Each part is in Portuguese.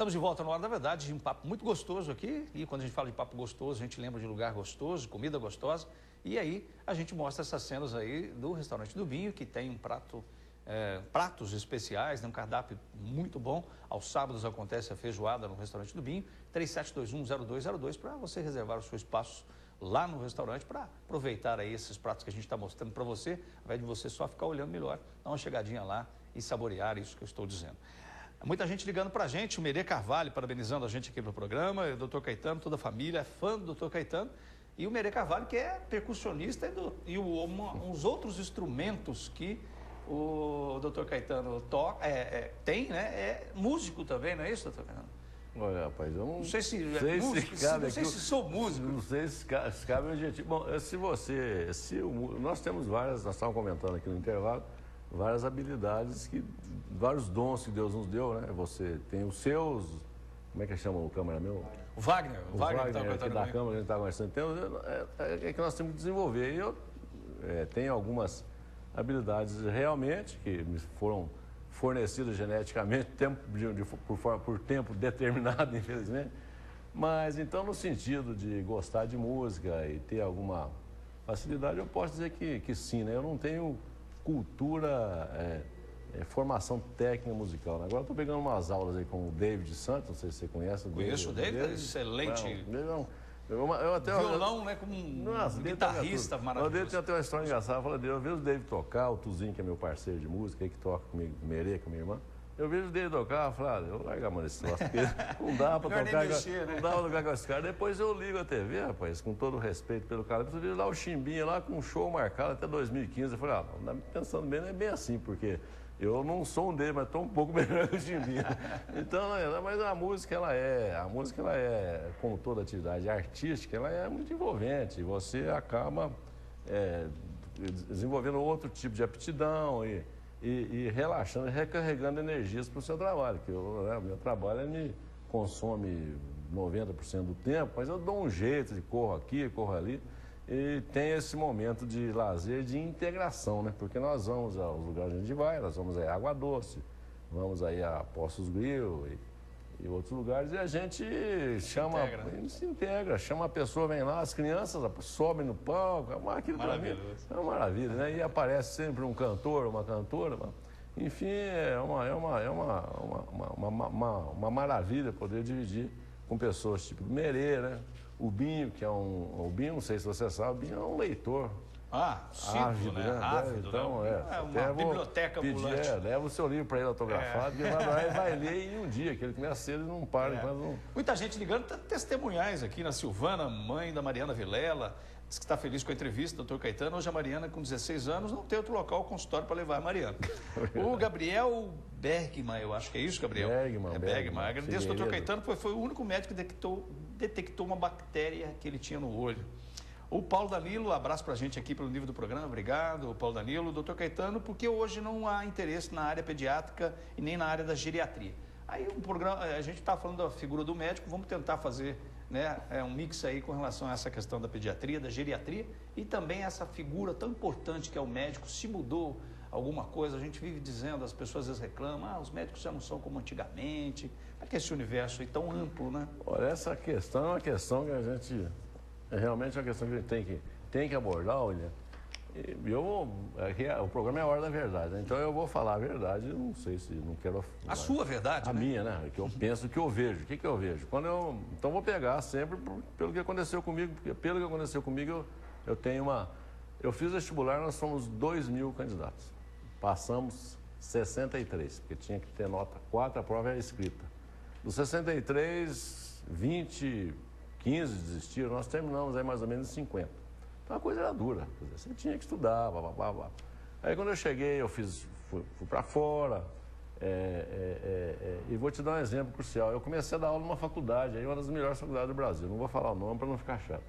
Estamos de volta no Hora da Verdade, um papo muito gostoso aqui. E quando a gente fala de papo gostoso, a gente lembra de lugar gostoso, comida gostosa. E aí a gente mostra essas cenas aí do restaurante do Binho, que tem um pratos especiais, né, um cardápio muito bom. Aos sábados acontece a feijoada no restaurante do Binho. 37210202 para você reservar o seu espaço lá no restaurante para aproveitar aí esses pratos que a gente está mostrando para você, ao invés de você só ficar olhando melhor, dá uma chegadinha lá e saborear isso que eu estou dizendo. Muita gente ligando para a gente, o Merê Carvalho parabenizando a gente aqui no programa, o Dr. Caetano, toda a família é fã do Dr. Caetano, e o Merê Carvalho, que é percussionista uns outros instrumentos que o Dr. Caetano toca, tem, né? É músico também, não é isso, Dr. Caetano? Olha, rapaz, eu não sei se sei é músico, cabe não sei se sou músico. Não sei se cabe o objetivo. Bom, nós temos várias, nós estávamos comentando aqui no intervalo, várias habilidades, vários dons que Deus nos deu, né? Você tem os seus, como é que chama o câmera meu? O Wagner Aqui da câmera, a gente está conversando. É que nós temos que desenvolver. E eu tenho algumas habilidades realmente que me foram fornecidas geneticamente por tempo determinado, infelizmente. Mas então, no sentido de gostar de música e ter alguma facilidade, eu posso dizer que sim, né? Eu não tenho cultura, formação técnica musical, né? Agora eu estou pegando umas aulas aí com o David Santos, não sei se você conhece. Conheço o David, excelente. Eu até, violão, né, como um guitarrista maravilhoso. O David tem até uma história engraçada. Eu vejo o David tocar, o Tuzinho, que é meu parceiro de música, que toca comigo, o Merê, com a minha irmã. Eu vejo o David tocar, eu falo, eu vou largar, mano, esse troço, porque não dá pra tocar, não dá pra tocar com esse cara. Depois eu ligo a TV, rapaz, com todo o respeito pelo cara. Eu vejo lá o Chimbinha, lá com um show marcado até 2015. Eu falei, pensando bem, não é bem assim, porque eu não sou um dele, mas estou um pouco melhor que o Chimbinha. Então, mas a música, ela é, como toda atividade artística, ela é muito envolvente. Você acaba desenvolvendo outro tipo de aptidão e relaxando, recarregando energias para o seu trabalho. Que o meu trabalho me consome 90% do tempo, mas eu dou um jeito de corro aqui, corro ali. E tem esse momento de lazer, de integração, né? Porque nós vamos aos lugares onde a gente vai, nós vamos aí a Água Doce, vamos aí a Poços Grill e outros lugares, e a gente se integra, chama a pessoa, vem lá, as crianças sobem no palco, é uma maravilha, né? E aparece sempre um cantor, uma cantora, enfim, é uma maravilha poder dividir com pessoas tipo do Merê, né? O Binho, que é o Binho, não sei se você sabe, o Binho é um leitor. Ávido, né? Ávido, então, uma biblioteca ambulante. Leva o seu livro para ele autografado, que ele vai ler em um dia, que ele começa cedo e não para. Muita gente ligando, testemunhais aqui na Silvana, mãe da Mariana Vilela, diz que está feliz com a entrevista do Dr. Caetano. Hoje a Mariana, com 16 anos, não tem outro local, consultório para levar a Mariana. O Gabriel Bergman, eu acho que é isso, Gabriel? Bergman. Agradeço ao Dr. Caetano, porque foi o único médico que detectou uma bactéria que ele tinha no olho. O Paulo Danilo, abraço pra gente aqui pelo nível do programa, obrigado, Paulo Danilo. Doutor Caetano, porque hoje não há interesse na área pediátrica e nem na área da geriatria. Aí o programa, a gente está falando da figura do médico, vamos tentar fazer, né, um mix aí com relação a essa questão da pediatria, da geriatria e também essa figura tão importante que é o médico. Se mudou alguma coisa, a gente vive dizendo, as pessoas às vezes reclamam, os médicos já não são como antigamente, porque esse universo aí tão amplo, né? Olha, essa questão é uma questão que a gente... realmente é uma questão que a gente tem que abordar, olha. O programa é a hora da verdade, né? Então eu vou falar a verdade, eu não sei se não quero... A sua verdade, a minha, né? Que eu penso, que eu vejo. O que eu vejo? Então vou pegar sempre pelo que aconteceu comigo, porque pelo que aconteceu comigo eu tenho eu fiz vestibular, nós somos 2.000 candidatos. Passamos 63, porque tinha que ter nota 4, a prova era escrita. Dos 63, 20... 15 desistiram, nós terminamos aí mais ou menos em 50. Então a coisa era dura, você tinha que estudar, blá. Aí quando eu cheguei, fui para fora, e vou te dar um exemplo crucial. Eu comecei a dar aula numa faculdade, aí uma das melhores faculdades do Brasil, não vou falar o nome para não ficar chato.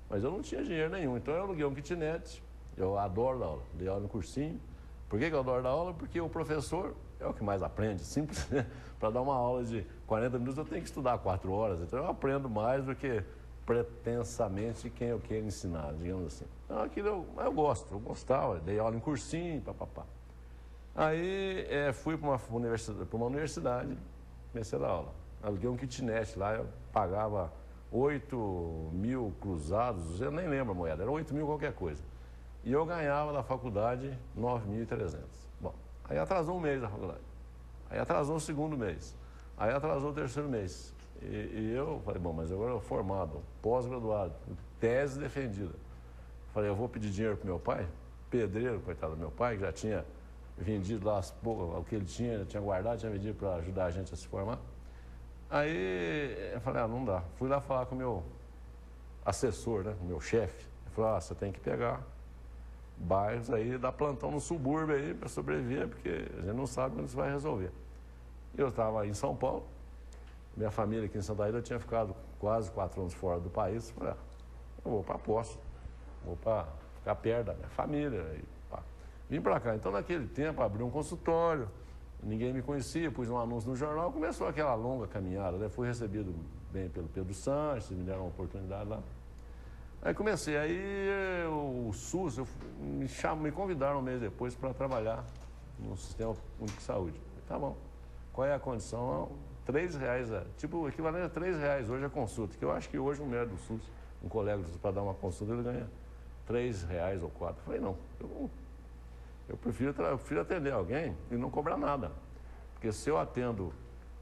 Mas eu não tinha dinheiro nenhum, então eu aluguei um kitnet, eu adoro dar aula, dei aula no cursinho. Por que eu adoro dar aula? Porque o professor é o que mais aprende, simples, né? Para dar uma aula de 40 minutos eu tenho que estudar 4 horas, então eu aprendo mais do que pretensamente quem eu quero ensinar, digamos assim. Então aquilo eu gostava, dei aula em cursinho, papapá. Aí fui para uma universidade, comecei a dar aula. aluguei um kitnet lá, eu pagava 8.000 cruzados, eu nem lembro a moeda, era 8.000 qualquer coisa. E eu ganhava da faculdade 9.300. Bom, aí atrasou um mês a faculdade. Aí atrasou o segundo mês. Aí atrasou o terceiro mês. E eu falei, bom, mas agora eu formado, pós-graduado, tese defendida. Falei, eu vou pedir dinheiro para meu pai, pedreiro, coitado do meu pai, que já tinha vendido lá o que ele tinha guardado, tinha vendido para ajudar a gente a se formar. Aí eu falei, não dá. Fui lá falar com o meu assessor, né, o meu chefe. Ele falou, você tem que pegar bairros aí, dar plantão no subúrbio aí para sobreviver, porque a gente não sabe quando isso vai resolver. Eu estava em São Paulo, minha família aqui em Santa Rita, eu tinha ficado quase 4 anos fora do país. Falei, eu vou para Poços, vou para ficar perto da minha família. E, vim para cá. Então, naquele tempo, abri um consultório, ninguém me conhecia, pus um anúncio no jornal, começou aquela longa caminhada, né? Fui recebido bem pelo Pedro Sanches, me deram uma oportunidade lá. Aí comecei, aí o SUS, me convidaram um mês depois para trabalhar no Sistema Único de Saúde. Tá bom. Qual é a condição? R$3, tipo o equivalente a R$3 hoje a consulta, que eu acho que hoje um médico do SUS, um colega do SUS, para dar uma consulta, ele ganha R$3 ou R$4. Eu falei, não, eu prefiro atender alguém e não cobrar nada. Porque se eu atendo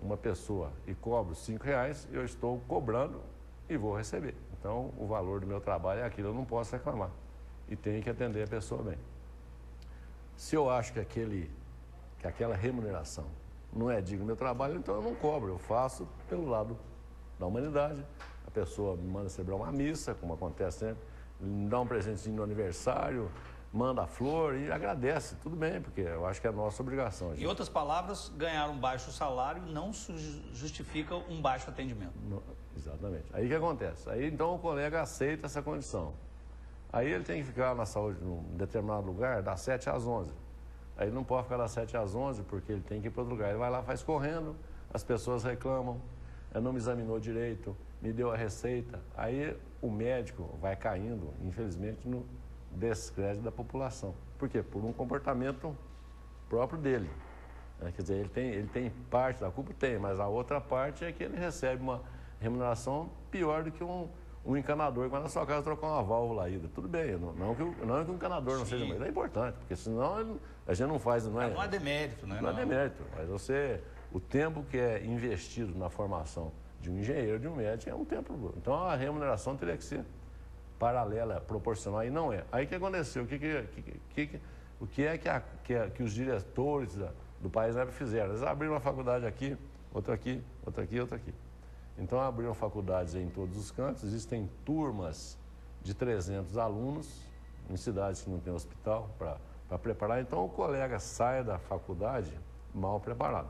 uma pessoa e cobro R$5, eu estou cobrando e vou receber. Então, o valor do meu trabalho é aquilo, eu não posso reclamar. E tenho que atender a pessoa bem. Se eu acho que aquela remuneração não é digna do meu trabalho, então eu não cobro. Eu faço pelo lado da humanidade. A pessoa me manda celebrar uma missa, como acontece sempre, me dá um presentinho no aniversário, manda a flor e agradece. Tudo bem, porque eu acho que é a nossa obrigação. Em outras palavras, ganhar um baixo salário não justifica um baixo atendimento. Não, exatamente. Aí o que acontece? Aí então o colega aceita essa condição. Aí ele tem que ficar na saúde num determinado lugar das 7 às 11. Aí ele não pode ficar das 7 às 11 porque ele tem que ir para outro lugar. Ele vai lá, faz correndo, as pessoas reclamam, não me examinou direito, me deu a receita. Aí o médico vai caindo, infelizmente, no descrédito da população. Por quê? Por um comportamento próprio dele. Quer dizer, ele tem parte da culpa? Tem, mas a outra parte é que ele recebe uma remuneração pior do que um encanador que vai na sua casa trocar uma válvula aí. Tudo bem, não que o encanador não seja, mas é importante, porque senão a gente não faz... Não é demérito, né? Não é demérito, mas o tempo que é investido na formação de um engenheiro, de um médico, é um tempo... Então a remuneração teria que ser paralela, proporcional, e não é. Aí o que aconteceu? O que é que os diretores do país fizeram? Eles abriram uma faculdade aqui, outra aqui, outra aqui, outra aqui. Então abriram faculdades em todos os cantos, existem turmas de 300 alunos, em cidades que não tem hospital para preparar. Então o colega sai da faculdade mal preparado.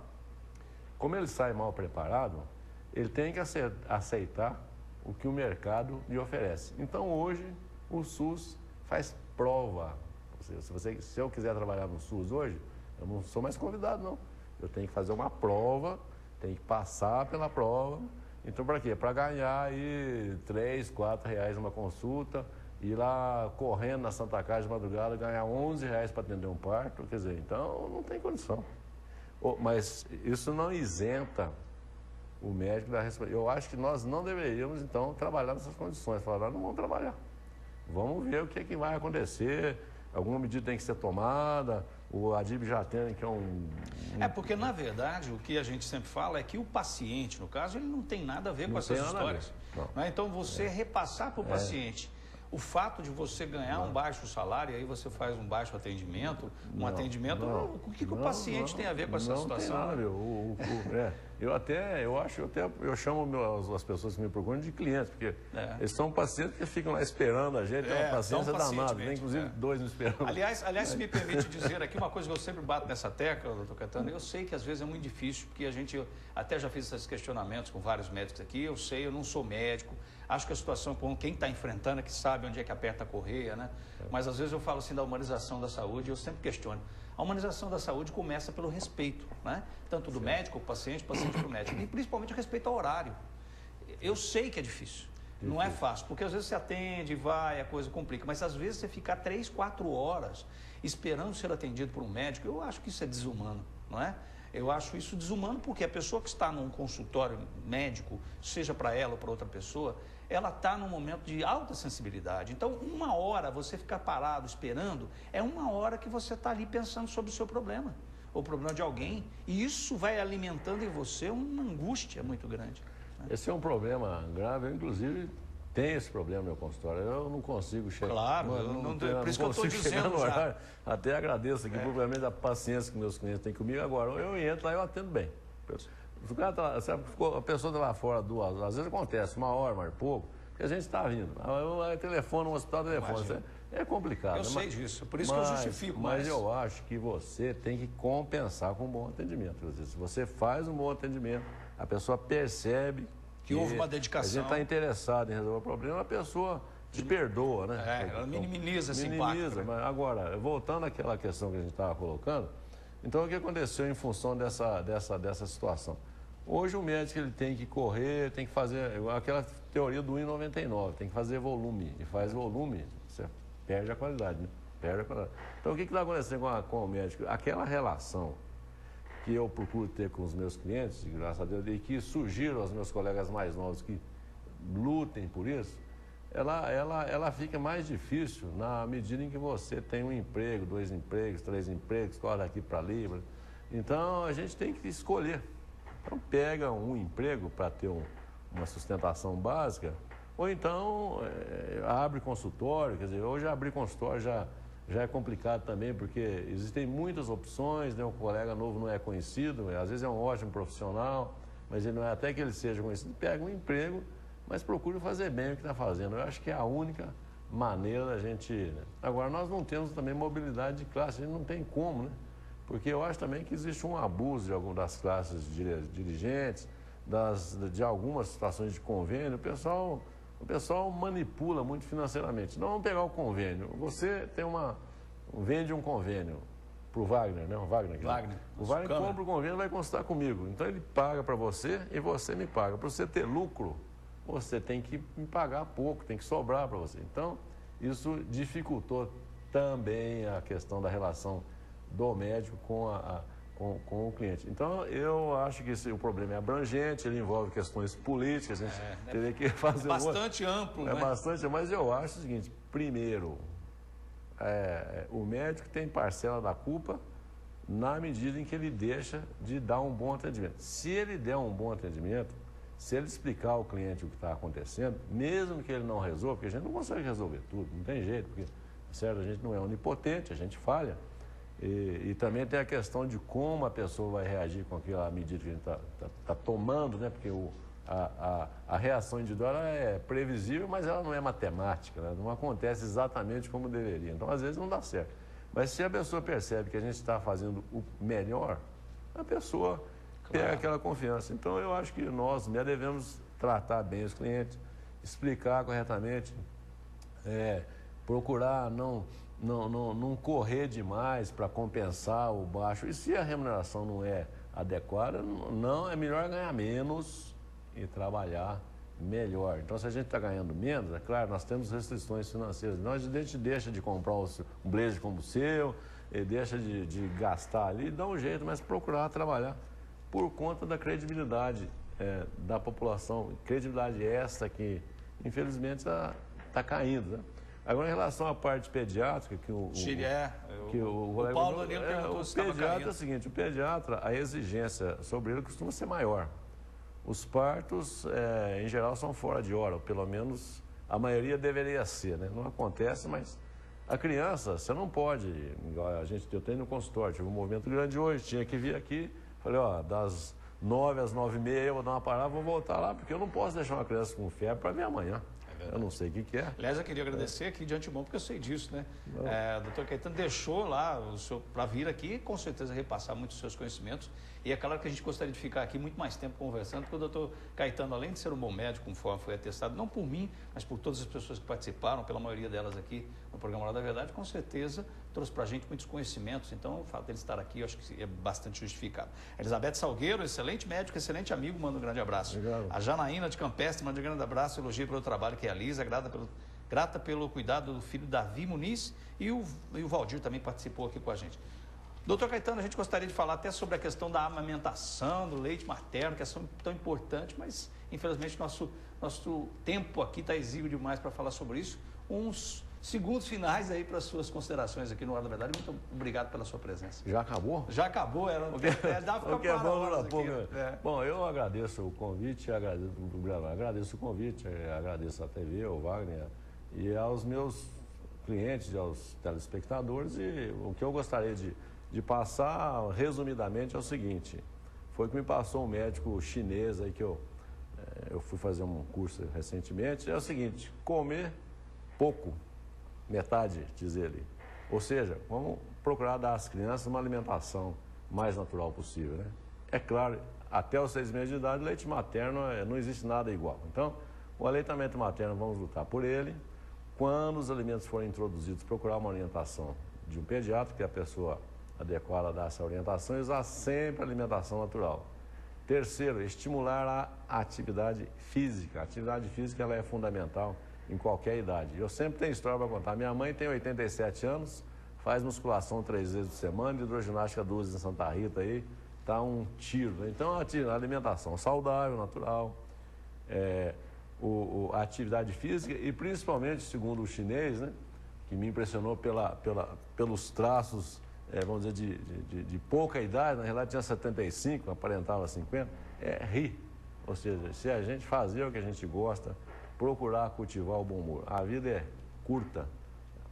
Como ele sai mal preparado, ele tem que aceitar o que o mercado lhe oferece. Então hoje o SUS faz prova. Se eu quiser trabalhar no SUS hoje, eu não sou mais convidado, não. Eu tenho que fazer uma prova, tenho que passar pela prova. Então para quê? Para ganhar aí R$3, R$4 uma consulta, ir lá correndo na Santa Casa de madrugada, ganhar R$11 para atender um parto. Quer dizer, então não tem condição. Mas isso não isenta o médico da responsabilidade. Eu acho que nós não deveríamos, então, trabalhar nessas condições. Falar, não vamos trabalhar. Vamos ver o que é que vai acontecer. Alguma medida tem que ser tomada. O Adib já tem, que é porque, na verdade, o que a gente sempre fala é que o paciente, no caso, ele não tem nada a ver com essas histórias. Né? Então, você repassar para o paciente o fato de você ganhar um baixo salário, aí você faz um baixo atendimento, o que o paciente tem a ver com essa situação? Não tem nada, eu chamo as pessoas que me procuram de clientes, porque eles são pacientes que ficam lá esperando a gente, é uma paciência danada, tem inclusive 2 me esperando. Aliás, se me permite dizer aqui uma coisa que eu sempre bato nessa tecla, doutor Caetano, eu sei que às vezes é muito difícil, porque a gente, até já fiz esses questionamentos com vários médicos aqui, eu não sou médico, acho que a situação com quem está enfrentando é que sabe onde é que aperta a correia, né? Mas às vezes eu falo assim da humanização da saúde e eu sempre questiono. A humanização da saúde começa pelo respeito, né? Tanto do médico, o paciente para o médico. E principalmente o respeito ao horário. Eu sei que é difícil, não é fácil, porque às vezes você atende, vai, a coisa complica, mas às vezes você ficar 3, 4 horas esperando ser atendido por um médico, eu acho que isso é desumano, não é? Eu acho isso desumano, porque a pessoa que está num consultório médico, seja para ela ou para outra pessoa, ela está num momento de alta sensibilidade. Então, uma hora você ficar parado esperando, é uma hora que você está ali pensando sobre o seu problema, ou o problema de alguém, e isso vai alimentando em você uma angústia muito grande. Esse é um problema grave, eu, inclusive, tenho esse problema no meu consultório. Eu não consigo chegar. Claro, por isso que eu estou dizendo já. Até agradeço aqui, propriamente, a paciência que meus clientes têm comigo. Agora, eu entro lá e eu atendo bem. O cara tá, sabe, a pessoa está lá fora 2 horas, às vezes acontece 1 hora, mais pouco, porque a gente está vindo. Telefone, no hospital, telefone. É complicado. Eu sei disso, por isso que eu justifico. Mas eu acho que você tem que compensar com um bom atendimento. Se você faz um bom atendimento, a pessoa percebe que houve uma dedicação. A gente está interessado em resolver o problema, a pessoa te perdoa, né? Ela minimiza esse impacto. Né? Mas agora, voltando àquela questão que a gente estava colocando, então o que aconteceu em função dessa situação? Hoje o médico ele tem que correr, tem que fazer aquela teoria do 1,99, tem que fazer volume. E faz volume, você perde a qualidade, né? Perde a qualidade. Então o que está acontecendo com o médico? Aquela relação que eu procuro ter com os meus clientes, graças a Deus, e que surgiram aos meus colegas mais novos que lutem por isso, ela fica mais difícil na medida em que você tem 1 emprego, 2 empregos, 3 empregos, corre daqui para ali. Então, a gente tem que escolher. Então, pega um emprego para ter uma sustentação básica, ou então abre consultório. Quer dizer, hoje abrir consultório já é complicado também, porque existem muitas opções, né? Um colega novo não é conhecido, às vezes é um ótimo profissional, mas ele não é, até que ele seja conhecido, pega um emprego, mas procura fazer bem o que está fazendo. Eu acho que é a única maneira da gente... Né? Agora, nós não temos também mobilidade de classe, a gente não tem como, né? Porque eu acho também que existe um abuso de algumas das classes dirigentes, de algumas situações de convênio. O pessoal manipula muito financeiramente. Não, vamos pegar o convênio. Você tem vende um convênio para o Wagner, né? O Wagner compra o convênio e vai consultar comigo. Então ele paga para você e você me paga. Para você ter lucro, você tem que me pagar pouco, tem que sobrar para você. Então, isso dificultou também a questão da relação do médico com o cliente. Então, eu acho que o problema é abrangente, ele envolve questões políticas, a gente teria que fazer... Bastante amplo, né? Bastante, mas eu acho o seguinte, primeiro, o médico tem parcela da culpa na medida em que ele deixa de dar um bom atendimento. Se ele der um bom atendimento, se ele explicar ao cliente o que está acontecendo, mesmo que ele não resolva, porque a gente não consegue resolver tudo, não tem jeito, porque, certo, a gente não é onipotente, a gente falha. E também tem a questão de como a pessoa vai reagir com aquela medida que a gente está tomando, né? Porque a reação individual é previsível, mas ela não é matemática, né? Não acontece exatamente como deveria. Então, às vezes, não dá certo. Mas se a pessoa percebe que a gente está fazendo o melhor, a pessoa pega aquela confiança. Então, eu acho que nós devemos tratar bem os clientes, explicar corretamente, procurar não correr demais para compensar o baixo. E se a remuneração não é adequada, não é melhor ganhar menos e trabalhar melhor. Então, se a gente está ganhando menos, é claro, nós temos restrições financeiras. Nós a gente deixa de comprar um blazer como o seu, deixa de gastar ali, dá um jeito, mas procurar trabalhar por conta da credibilidade da população. Credibilidade essa que, infelizmente, está caindo, né? Agora, em relação à parte pediátrica, que o Paulo Danilo perguntou se estava caindo. É o seguinte, o pediatra, a exigência sobre ele costuma ser maior. Os partos, em geral, são fora de hora, ou pelo menos a maioria deveria ser, né? Não acontece, mas a criança, você não pode, igual eu tenho no consultório, tive um movimento grande hoje, tinha que vir aqui, falei, das 9 às 9h30 eu vou dar uma parada, vou voltar lá, porque eu não posso deixar uma criança com febre para ver amanhã. Eu não sei o que é. Aliás, eu queria agradecer aqui de antemão, porque eu sei disso, né? O doutor Caetano deixou lá para vir aqui e com certeza repassar muitos dos seus conhecimentos. E é claro que a gente gostaria de ficar aqui muito mais tempo conversando, porque o doutor Caetano, além de ser um bom médico, conforme foi atestado, não por mim, mas por todas as pessoas que participaram, pela maioria delas aqui no programa Hora da Verdade, com certeza trouxe para a gente muitos conhecimentos. Então, o fato dele estar aqui, eu acho que é bastante justificado. Elizabeth Salgueiro, excelente médico, excelente amigo, manda um grande abraço. Obrigado. A Janaína de Campestre, manda um grande abraço, elogio pelo trabalho que realiza, grata pelo cuidado do filho Davi Muniz, e o Valdir também participou aqui com a gente. Doutor Caetano, a gente gostaria de falar até sobre a questão da amamentação, do leite materno, que é tão importante, mas infelizmente nosso tempo aqui está exíguo demais para falar sobre isso. Uns segundos finais aí para as suas considerações aqui no Hora da Verdade. Muito obrigado pela sua presença. Já acabou? Já acabou, dá para ficar para horas aqui. Bom, eu agradeço o convite, agradeço o convite, agradeço a TV, ao Wagner e aos meus clientes, aos telespectadores, e o que eu gostaria de passar resumidamente é o seguinte: foi que me passou um médico chinês aí que eu fui fazer um curso recentemente, é o seguinte: comer pouco, metade, diz ele. Ou seja, vamos procurar dar às crianças uma alimentação mais natural possível, né? É claro, até os 6 meses de idade, leite materno não existe nada igual. Então, o aleitamento materno, vamos lutar por ele. Quando os alimentos forem introduzidos, procurar uma orientação de um pediatra, que é a pessoa adequada a dar essa orientação, e usar sempre a alimentação natural. Terceiro, estimular a atividade física. A atividade física ela é fundamental em qualquer idade. Eu sempre tenho história para contar. Minha mãe tem 87 anos, faz musculação 3 vezes por semana, hidroginástica 2 em Santa Rita aí, tá um tiro. Então, a alimentação saudável, natural, a atividade física e principalmente, segundo o chinês, né, que me impressionou pelos traços, vamos dizer, de pouca idade, na realidade tinha 75, aparentava 50, rir. Ou seja, se a gente fazer o que a gente gosta, procurar cultivar o bom humor. A vida é curta,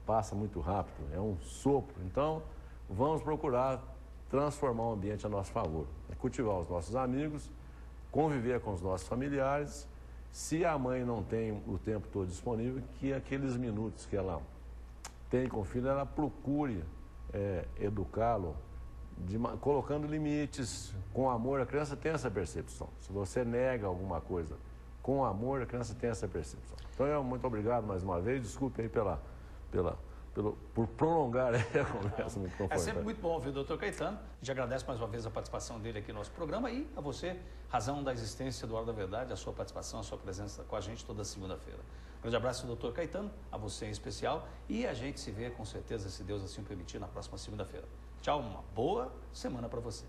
passa muito rápido, é um sopro. Então, vamos procurar transformar o ambiente a nosso favor. Cultivar os nossos amigos, conviver com os nossos familiares. Se a mãe não tem o tempo todo disponível, que aqueles minutos que ela tem com o filho, ela procure educá-lo, colocando limites, com amor. A criança tem essa percepção. Se você nega alguma coisa com amor, a criança tem essa percepção. Então, muito obrigado mais uma vez. Desculpe aí por prolongar a conversa muito confortável. É sempre muito bom ouvir o doutor Caetano. A gente agradece mais uma vez a participação dele aqui no nosso programa e a você, razão da existência do Hora da Verdade, a sua participação, a sua presença com a gente toda segunda-feira. Grande abraço, doutor Caetano, a você em especial, e a gente se vê com certeza, se Deus assim permitir, na próxima segunda-feira. Tchau, uma boa semana para você.